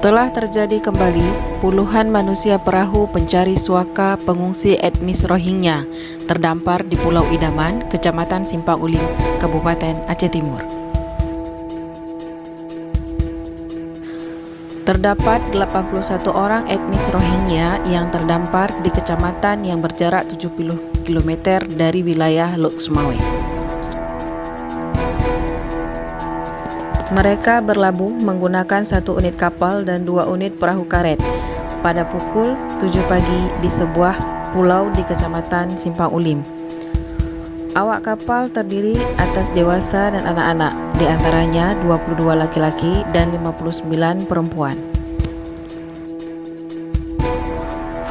Telah terjadi kembali puluhan manusia perahu pencari suaka pengungsi etnis Rohingya terdampar di Pulau Idaman, Kecamatan Simpang Ulim, Kabupaten Aceh Timur. Terdapat 81 orang etnis Rohingya yang terdampar di kecamatan yang berjarak 70 km dari wilayah Lok Sumawe. Mereka berlabuh menggunakan 1 unit kapal dan 2 unit perahu karet pada pukul 7 pagi di sebuah pulau di Kecamatan Simpang Ulim. Awak kapal terdiri atas dewasa dan anak-anak, di antaranya 22 laki-laki dan 59 perempuan.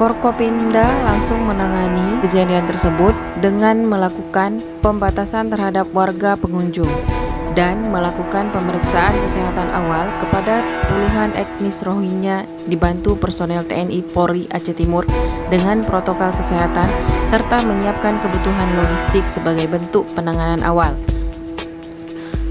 Forkopimda langsung menangani kejadian tersebut dengan melakukan pembatasan terhadap warga pengunjung dan melakukan pemeriksaan kesehatan awal kepada puluhan etnis Rohingya dibantu personel TNI Polri Aceh Timur dengan protokol kesehatan serta menyiapkan kebutuhan logistik sebagai bentuk penanganan awal.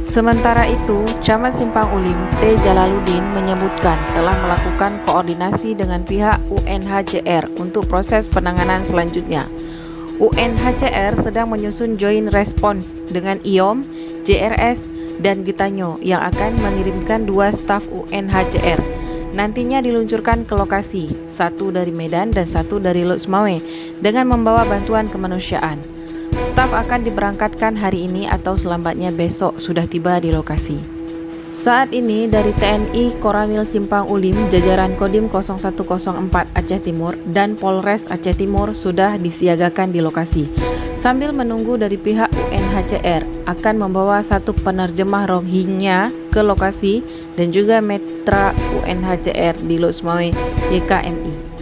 Sementara itu, Camat Simpang Ulim T. Jalaluddin menyebutkan telah melakukan koordinasi dengan pihak UNHCR untuk proses penanganan selanjutnya. UNHCR sedang menyusun joint response dengan IOM, JRS, dan Gitanyo yang akan mengirimkan 2 staf UNHCR. Nantinya diluncurkan ke lokasi, 1 dari Medan dan 1 dari Lok Sumawe dengan membawa bantuan kemanusiaan. Staf akan diberangkatkan hari ini atau selambatnya besok sudah tiba di lokasi. Saat ini dari TNI Koramil Simpang Ulim, jajaran Kodim 0104 Aceh Timur dan Polres Aceh Timur sudah disiagakan di lokasi. Sambil menunggu dari pihak UNHCR akan membawa 1 penerjemah Rohingya ke lokasi dan juga metra UNHCR di Lok Sumawe YKMI.